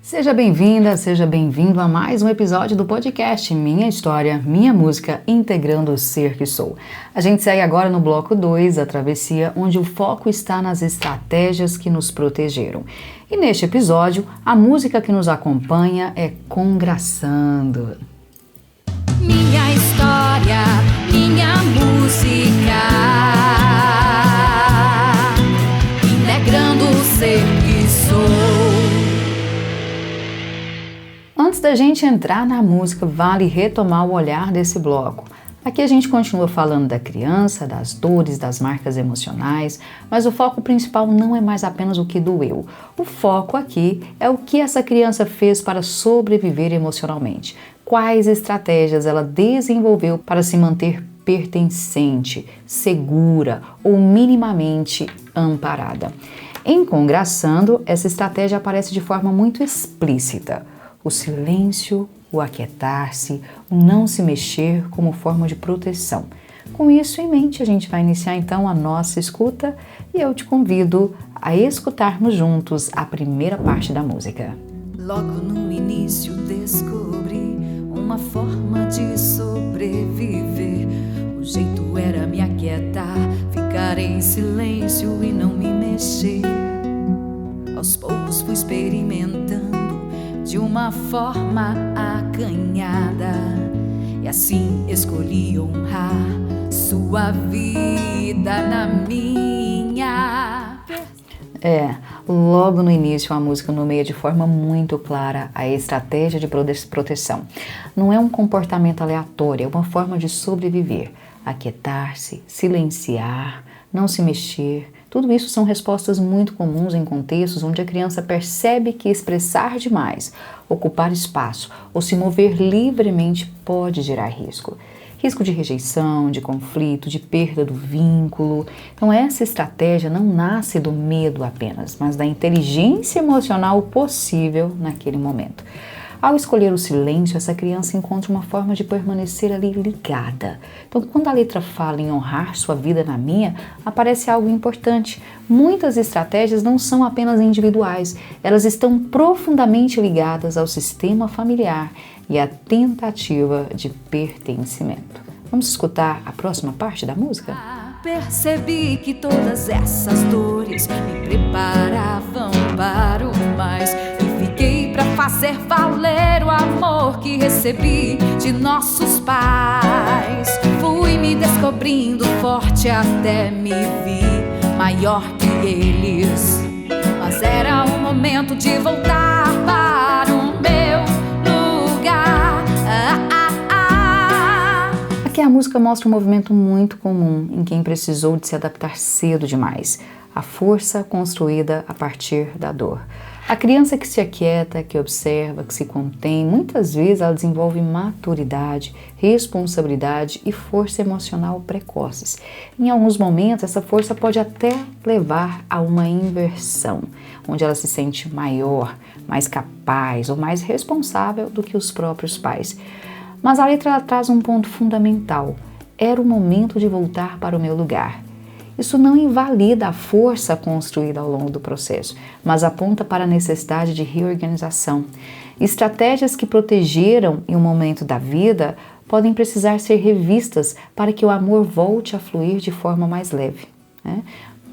Seja bem-vinda, seja bem-vindo a mais um episódio do podcast Minha História, Minha Música, integrando o ser que sou. A gente segue agora no bloco 2, a travessia, onde o foco está nas estratégias que nos protegeram. E neste episódio, a música que nos acompanha é Congraçando. Minha história, minha música, integrando o ser que sou. Antes da gente entrar na música, vale retomar o olhar desse bloco. Aqui a gente continua falando da criança, das dores, das marcas emocionais, mas o foco principal não é mais apenas o que doeu. O foco aqui é o que essa criança fez para sobreviver emocionalmente. Quais estratégias ela desenvolveu para se manter pertencente, segura ou minimamente amparada. Em Congraçando, essa estratégia aparece de forma muito explícita. O silêncio, o aquietar-se, o não se mexer como forma de proteção. Com isso em mente, a gente vai iniciar então a nossa escuta e eu te convido a escutarmos juntos a primeira parte da música. Logo no início descobri uma forma de sobreviver. O jeito era me aquietar, ficar em silêncio e não me mexer. Aos poucos fui experimentando de uma forma acanhada, e assim escolhi honrar sua vida na minha. Logo no início a música nomeia de forma muito clara a estratégia de proteção. Não é um comportamento aleatório, é uma forma de sobreviver. Aquietar-se, silenciar, não se mexer. Tudo isso são respostas muito comuns em contextos onde a criança percebe que expressar demais, ocupar espaço ou se mover livremente pode gerar risco. Risco de rejeição, de conflito, de perda do vínculo. Então essa estratégia não nasce do medo apenas, mas da inteligência emocional possível naquele momento. Ao escolher o silêncio, essa criança encontra uma forma de permanecer ali ligada. Então, quando a letra fala em honrar sua vida na minha, aparece algo importante. Muitas estratégias não são apenas individuais, elas estão profundamente ligadas ao sistema familiar e à tentativa de pertencimento. Vamos escutar a próxima parte da música? Percebi que todas essas dores me preparavam para o mais. Fiquei pra fazer valer o amor que recebi de nossos pais. Fui me descobrindo forte até me vi maior que eles. Mas era o momento de voltar para o meu lugar. Aqui a música mostra um movimento muito comum em quem precisou de se adaptar cedo demais. A força construída a partir da dor. A criança que se aquieta, que observa, que se contém, muitas vezes ela desenvolve maturidade, responsabilidade e força emocional precoces. Em alguns momentos, essa força pode até levar a uma inversão, onde ela se sente maior, mais capaz ou mais responsável do que os próprios pais. Mas a letra ela traz um ponto fundamental. Era o momento de voltar para o meu lugar. Isso não invalida a força construída ao longo do processo, mas aponta para a necessidade de reorganização. Estratégias que protegeram em um momento da vida podem precisar ser revistas para que o amor volte a fluir de forma mais leve, né?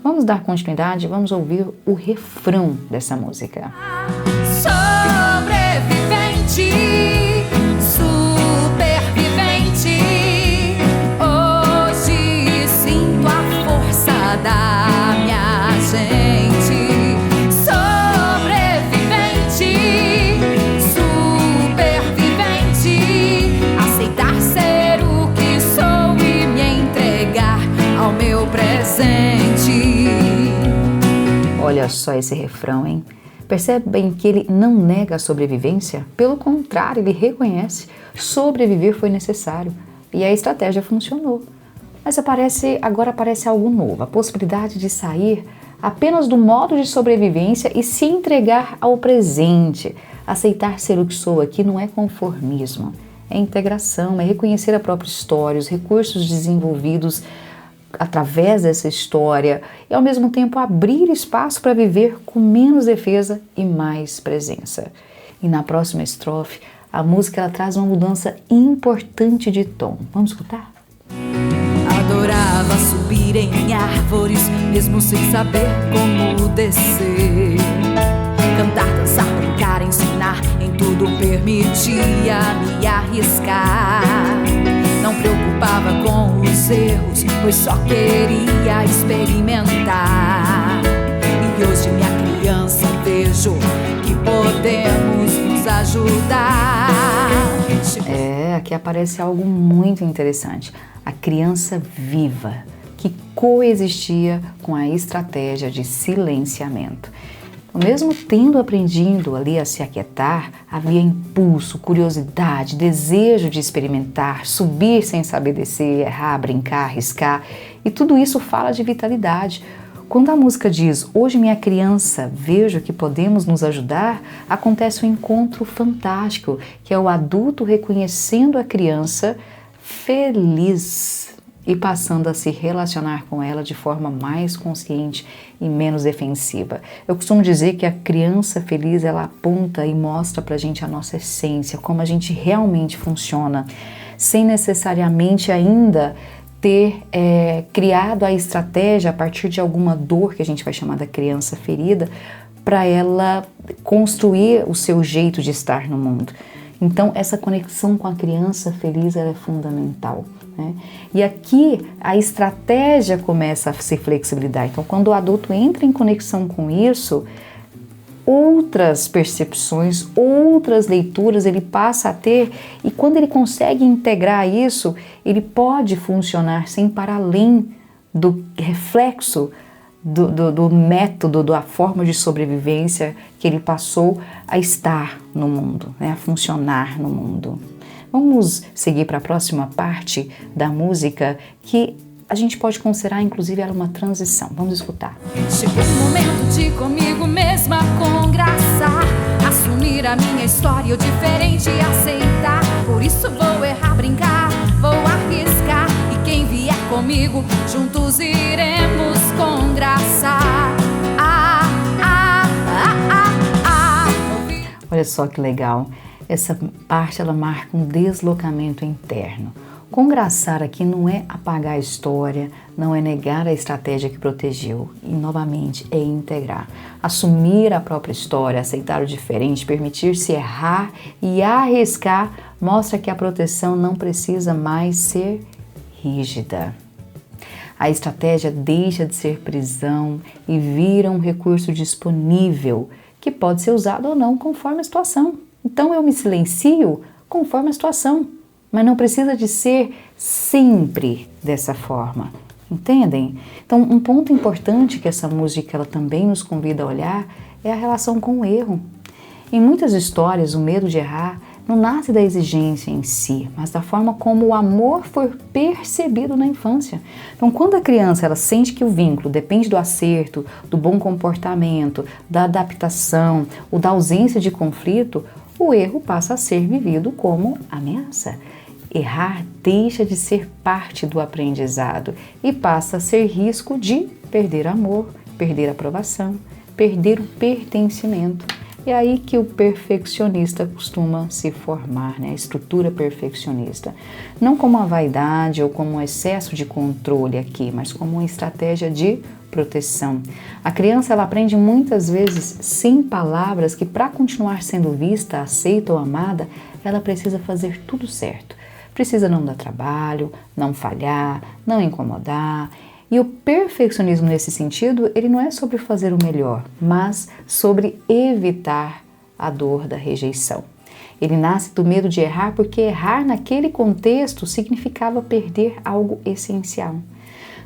Vamos dar continuidade, vamos ouvir o refrão dessa música. Sobrevivente, supervivente, hoje sinto a força da minha gente. Sobrevivente, supervivente, aceitar ser o que sou e me entregar ao meu presente. Olha só esse refrão, hein? Percebem que ele não nega a sobrevivência? Pelo contrário, ele reconhece. Sobreviver foi necessário e a estratégia funcionou. Mas agora aparece algo novo, a possibilidade de sair apenas do modo de sobrevivência e se entregar ao presente. Aceitar ser o que sou aqui não é conformismo, é integração, é reconhecer a própria história, os recursos desenvolvidos através dessa história e ao mesmo tempo abrir espaço para viver com menos defesa e mais presença. E na próxima estrofe, a música ela traz uma mudança importante de tom. Vamos escutar? Adorava subir em árvores, mesmo sem saber como descer. Cantar, dançar, brincar, ensinar, em tudo permitia me arriscar. Não preocupava com os erros, pois só queria experimentar. E hoje, minha criança, vejo que podemos nos ajudar. Aqui aparece algo muito interessante. A criança viva, que coexistia com a estratégia de silenciamento. Mesmo tendo aprendido ali a se aquietar, havia impulso, curiosidade, desejo de experimentar, subir sem saber descer, errar, brincar, arriscar. E tudo isso fala de vitalidade. Quando a música diz, hoje minha criança, vejo que podemos nos ajudar, acontece um encontro fantástico, que é o adulto reconhecendo a criança feliz e passando a se relacionar com ela de forma mais consciente e menos defensiva. Eu costumo dizer que a criança feliz, ela aponta e mostra pra gente a nossa essência, como a gente realmente funciona, sem necessariamente ainda ter criado a estratégia a partir de alguma dor que a gente vai chamar da criança ferida, para ela construir o seu jeito de estar no mundo. Então, essa conexão com a criança feliz ela é fundamental, né? E aqui a estratégia começa a se flexibilizar. Então, quando o adulto entra em conexão com isso, outras percepções, outras leituras ele passa a ter, e quando ele consegue integrar isso, ele pode funcionar sem para além do reflexo do método, da forma de sobrevivência que ele passou a estar no mundo, né, a funcionar no mundo. Vamos seguir para a próxima parte da música, que a gente pode considerar inclusive ela uma transição. Vamos escutar. Chegou o momento de comigo mesma congraçar, assumir a minha história, o diferente e aceitar. Por isso vou errar, brincar, vou arriscar, e quem vier comigo, juntos iremos congraçar. Olha só que legal, essa parte ela marca um deslocamento interno. Congraçar aqui não é apagar a história, não é negar a estratégia que protegeu, e novamente é integrar. Assumir a própria história, aceitar o diferente, permitir-se errar e arriscar, mostra que a proteção não precisa mais ser rígida. A estratégia deixa de ser prisão e vira um recurso disponível, que pode ser usado ou não conforme a situação. Então eu me silencio conforme a situação, mas não precisa de ser sempre dessa forma, entendem? Então um ponto importante que essa música ela também nos convida a olhar é a relação com o erro. Em muitas histórias o medo de errar não nasce da exigência em si, mas da forma como o amor foi percebido na infância. Então, quando a criança ela sente que o vínculo depende do acerto, do bom comportamento, da adaptação ou da ausência de conflito, o erro passa a ser vivido como ameaça. Errar deixa de ser parte do aprendizado e passa a ser risco de perder amor, perder aprovação, perder o pertencimento. É aí que o perfeccionista costuma se formar, né? A estrutura perfeccionista. Não como uma vaidade ou como um excesso de controle aqui, mas como uma estratégia de proteção. A criança ela aprende muitas vezes sem palavras que para continuar sendo vista, aceita ou amada, ela precisa fazer tudo certo. Precisa não dar trabalho, não falhar, não incomodar. E o perfeccionismo nesse sentido, ele não é sobre fazer o melhor, mas sobre evitar a dor da rejeição. Ele nasce do medo de errar porque errar naquele contexto significava perder algo essencial.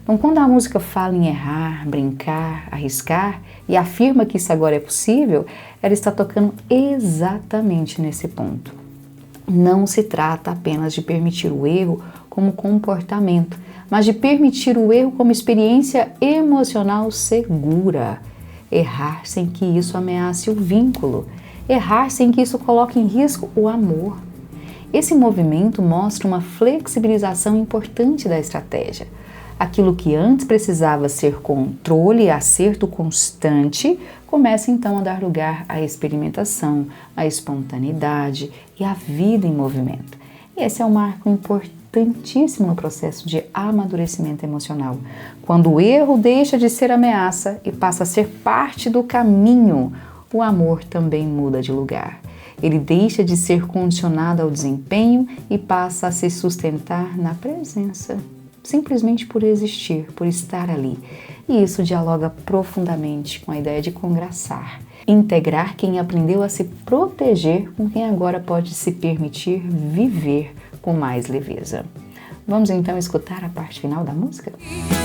Então, quando a música fala em errar, brincar, arriscar e afirma que isso agora é possível, ela está tocando exatamente nesse ponto. Não se trata apenas de permitir o erro como comportamento, mas de permitir o erro como experiência emocional segura. Errar sem que isso ameace o vínculo. Errar sem que isso coloque em risco o amor. Esse movimento mostra uma flexibilização importante da estratégia. Aquilo que antes precisava ser controle e acerto constante, começa então a dar lugar à experimentação, à espontaneidade e à vida em movimento. E esse é um marco importantíssimo no processo de amadurecimento emocional, quando o erro deixa de ser ameaça e passa a ser parte do caminho, o amor também muda de lugar. Ele deixa de ser condicionado ao desempenho e passa a se sustentar na presença, simplesmente por existir, por estar ali. E isso dialoga profundamente com a ideia de congraçar, integrar quem aprendeu a se proteger com quem agora pode se permitir viver com mais leveza. Vamos então escutar a parte final da música?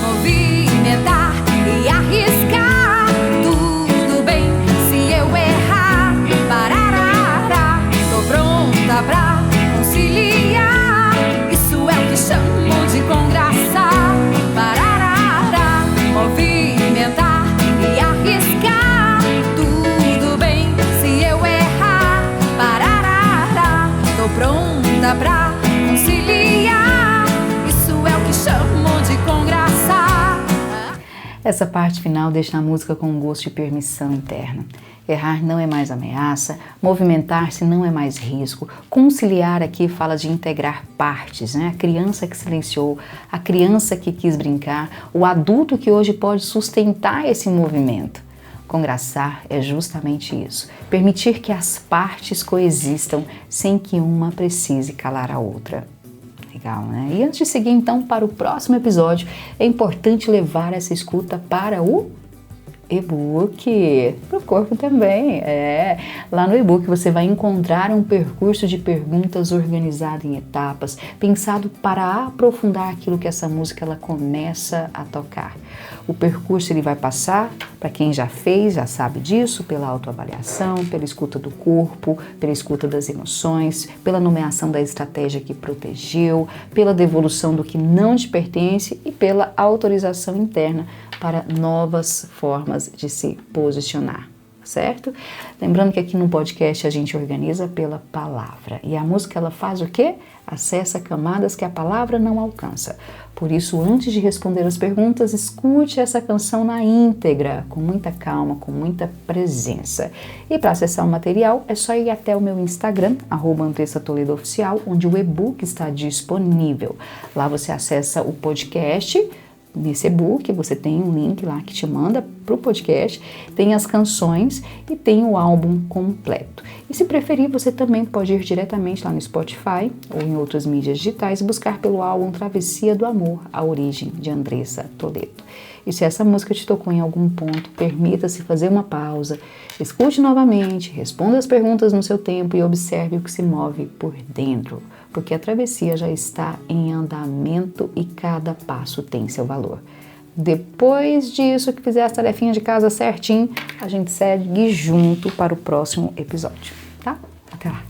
Movimentar e arriscar, tudo bem se eu errar, parará, tô pronta pra conciliar, isso é o que chamo de congraçar, parará, movimentar e arriscar, tudo bem se eu errar, parará, tô pronta pra conciliar, isso é o que chamo de congraçar. Essa parte final deixa a música com um gosto de permissão interna. Errar não é mais ameaça, movimentar-se não é mais risco. Conciliar aqui fala de integrar partes, né? A criança que silenciou, a criança que quis brincar, o adulto que hoje pode sustentar esse movimento. Congraçar é justamente isso, permitir que as partes coexistam sem que uma precise calar a outra. Legal, né? E antes de seguir então para o próximo episódio, é importante levar essa escuta para o e-book, para o corpo também. Lá no e-book você vai encontrar um percurso de perguntas organizado em etapas, pensado para aprofundar aquilo que essa música ela começa a tocar. O percurso ele vai passar, para quem já fez, já sabe disso, pela autoavaliação, pela escuta do corpo, pela escuta das emoções, pela nomeação da estratégia que protegeu, pela devolução do que não te pertence e pela autorização interna para novas formas de se posicionar, certo? Lembrando que aqui no podcast a gente organiza pela palavra e a música ela faz o quê? Acessa camadas que a palavra não alcança. Por isso, antes de responder as perguntas, escute essa canção na íntegra, com muita calma, com muita presença. E para acessar o material, é só ir até o meu Instagram, @AndressaToledoOficial, onde o e-book está disponível. Lá você acessa o podcast. Nesse e-book você tem um link lá que te manda para o podcast, tem as canções e tem o álbum completo. E se preferir, você também pode ir diretamente lá no Spotify ou em outras mídias digitais e buscar pelo álbum Travessia do Amor, a origem de Andressa Toledo. E se essa música te tocou em algum ponto, permita-se fazer uma pausa, escute novamente, responda as perguntas no seu tempo e observe o que se move por dentro, porque a travessia já está em andamento e cada passo tem seu valor. Depois disso, que fizer as tarefinhas de casa certinho, a gente segue junto para o próximo episódio, tá? Até lá!